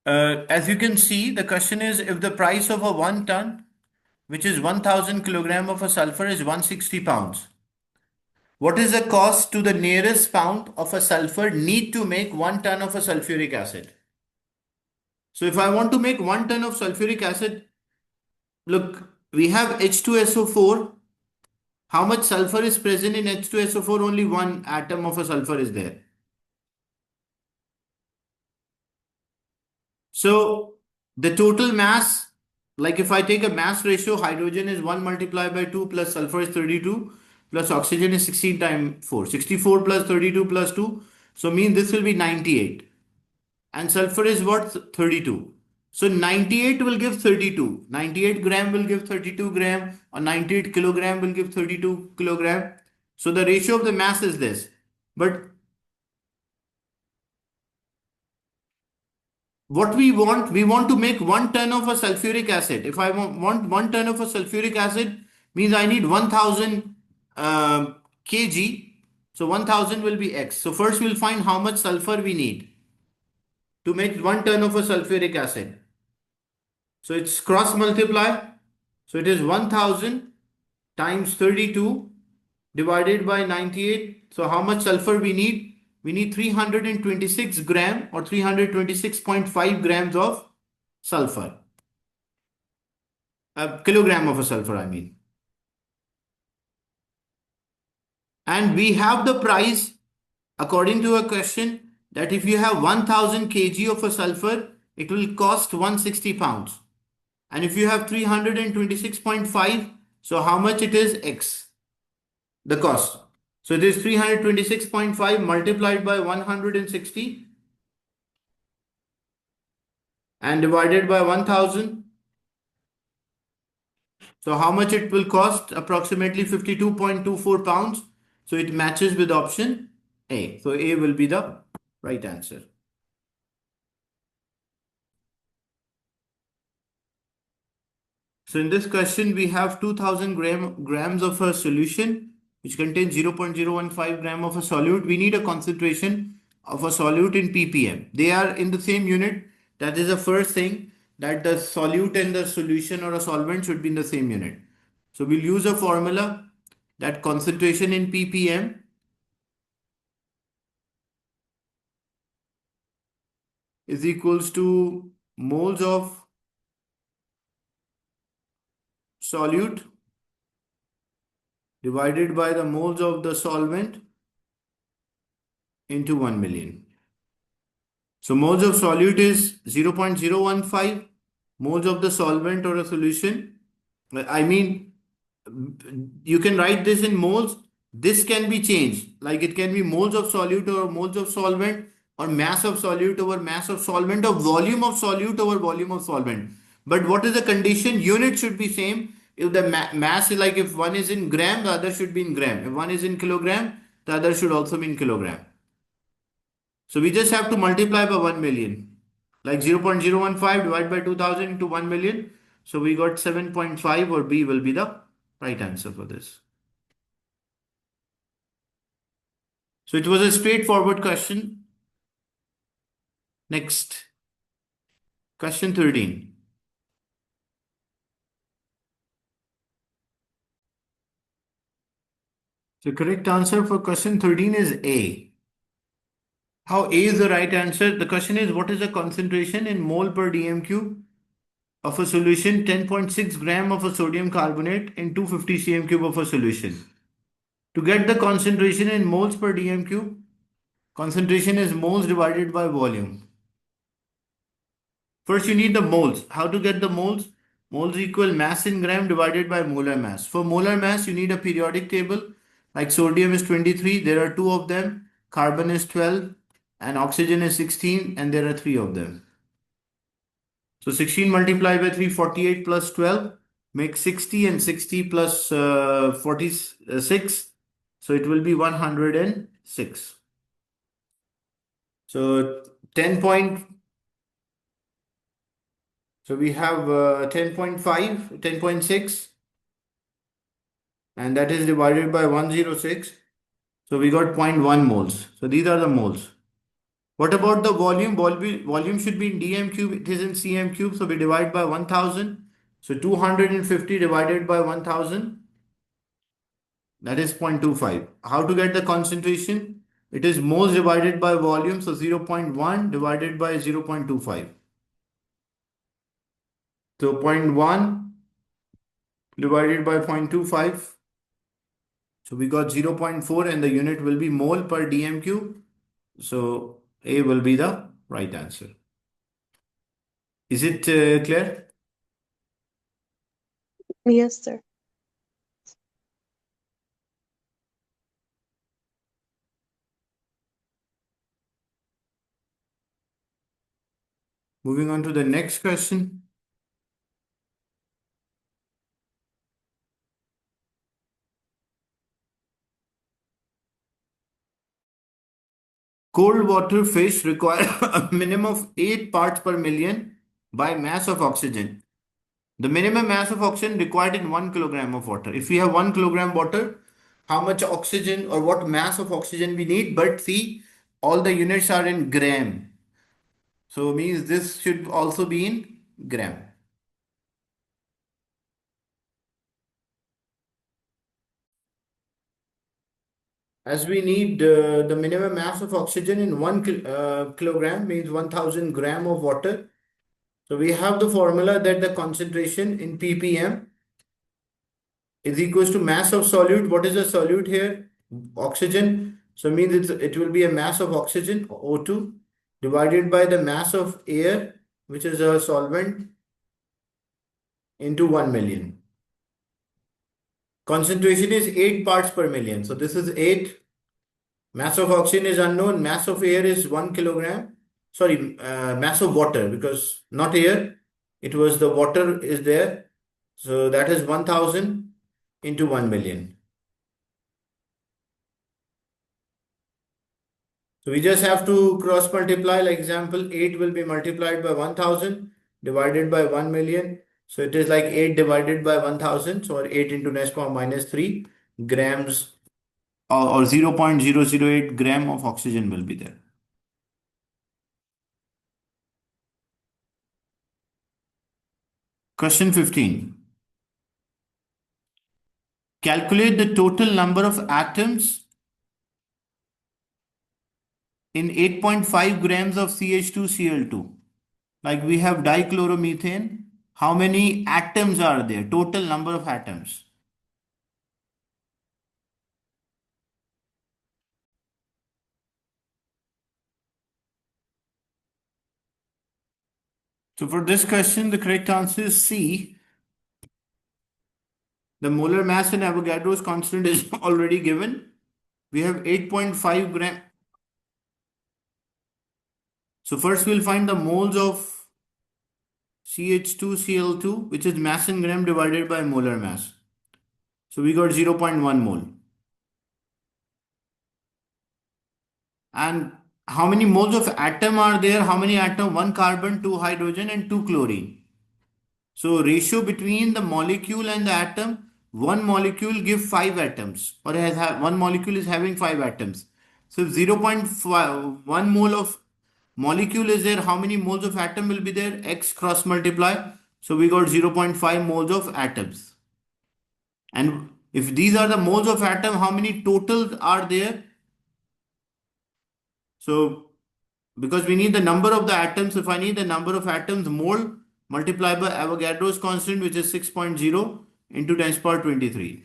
As you can see, the question is if the price of a 1 ton, which is 1000 kilogram of a sulfur, is 160 pounds. What is the cost to the nearest pound of a sulfur need to make 1 ton of a sulfuric acid? So if I want to make 1 ton of sulfuric acid, look, we have H2SO4. How much sulfur is present in H2SO4? Only one atom of a sulfur is there. So the total mass, like if I take a mass ratio, hydrogen is 1 multiplied by 2 plus sulfur is 32 plus oxygen is 16 times 4. 64 plus 32 plus 2. So mean this will be 98. And sulfur is what? 32. So 98 will give 32. 98 gram will give 32 gram, or 98 kilogram will give 32 kilogram. So the ratio of the mass is this. But what we want to make 1 ton of a sulfuric acid. If I want 1 ton of a sulfuric acid, means I need 1000 kg. So 1000 will be X. So first we'll find how much sulfur we need to make 1 ton of a sulfuric acid. So it's cross multiply. So it is 1000 times 32 divided by 98. So how much sulfur we need? We need 326 gram or 326.5 grams of sulfur. A kilogram of a sulfur, I mean. And we have the price according to a question that if you have 1000 kg of a sulfur, it will cost 160 pounds. And if you have 326.5, so how much it is? X, the cost. So it is 326.5 multiplied by 160 and divided by 1000. So how much it will cost? Approximately 52.24 pounds. So it matches with option A. So A will be the right answer. So in this question, we have 2000 grams of a solution which contains 0.015 gram of a solute. We need a concentration of a solute in ppm. They are in the same unit. That is the first thing, that the solute and the solution or a solvent should be in the same unit. So we'll use a formula that concentration in ppm is equals to moles of solute divided by the moles of the solvent into 1 million. So moles of solute is 0.015, moles of the solvent or a solution. I mean, you can write this in moles. This can be changed. Like it can be moles of solute or moles of solvent, or mass of solute over mass of solvent, or volume of solute over volume of solvent. But what is the condition? Unit should be same. If the mass is, like if one is in gram, the other should be in gram. If one is in kilogram, the other should also be in kilogram. So we just have to multiply by 1 million. Like 0.015 divided by 2000 into 1 million. So we got 7.5, or B will be the right answer for this. So it was a straightforward question. Next, question 13. The correct answer for question 13 is A. How A is the right answer? The question is, what is the concentration in mole per dm cube of a solution 10.6 gram of a sodium carbonate in 250 cm cube of a solution? To get the concentration in moles per dm cube, concentration is moles divided by volume. First, you need the moles. How to get the moles? Moles equal mass in gram divided by molar mass. For molar mass, you need a periodic table. Like sodium is 23, there are two of them. Carbon is 12, and oxygen is 16, and there are three of them. So 16 multiplied by 3, 48 plus 12 makes 60, and 60 plus 46. So it will be 106. So 10 point. So we have 10.5, 10.6, and that is divided by 106. So we got 0.1 moles. So these are the moles. What about the volume? Volume should be in dm cube. It is in cm cube. So we divide by 1000. So 250 divided by 1000. That is 0.25. How to get the concentration? It is moles divided by volume. So 0.1 divided by 0.25. So zero point 0.1 divided by 0.25. So we got 0.4 and the unit will be mole per dm cube. So A will be the right answer. Is it clear? Yes, sir. Moving on to the next question. Cold water fish require a minimum of 8 parts per million by mass of oxygen. The minimum mass of oxygen required in 1 kilogram of water. If we have 1 kilogram water, how much oxygen or what mass of oxygen we need? But see, all the units are in gram. So means this should also be in gram. As we need the minimum mass of oxygen in 1 kilogram means 1000 gram of water. So we have the formula that the concentration in ppm is equals to mass of solute. What is the solute here? Oxygen. So means it will be a mass of oxygen, O2, divided by the mass of air, which is a solvent, into 1 million. Concentration is 8 parts per million. So this is 8. Mass of oxygen is unknown. Mass of air is 1 kilogram. Sorry, mass of water, because not air, it was the water is there. So that is 1000 into 1 million. So we just have to cross multiply. Like example, 8 will be multiplied by 1000 divided by 1 million. So it is like 8 divided by 1000. So 8 into 10 power minus 3 grams or 0.008 gram of oxygen will be there. Question 15. Calculate the total number of atoms in 8.5 grams of CH2Cl2. Like we have dichloromethane. How many atoms are there? Total number of atoms. So for this question, the correct answer is C. The molar mass in Avogadro's constant is already given. We have 8.5 gram. So first we'll find the moles of CH2Cl2, which is mass in gram divided by molar mass. So we got 0.1 mole. And how many moles of atom are there? How many atom? One carbon, two hydrogen, and two chlorine. So ratio between the molecule and the atom, one molecule give 5 atoms, or one molecule is having 5 atoms. So if 0.1 mole of molecule is there, how many moles of atom will be there? X cross multiply. So we got 0.5 moles of atoms. And if these are the moles of atom, how many totals are there? So because we need the number of the atoms, if I need the number of atoms, mole multiplied by Avogadro's constant, which is 6.0 into 10 to the power 23.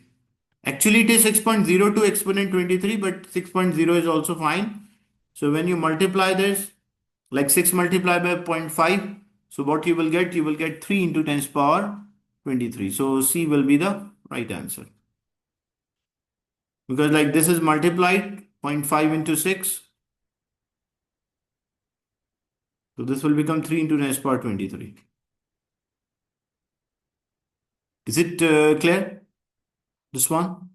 Actually, it is 6.02 exponent 23, but 6.0 is also fine. So when you multiply this, like 6 multiplied by 0.5, so what you will get? You will get 3 into 10 to the power 23. So C will be the right answer. Because like this is multiplied 0.5 into 6. So this will become 3 into 10 to the power 23. Is it clear? This one?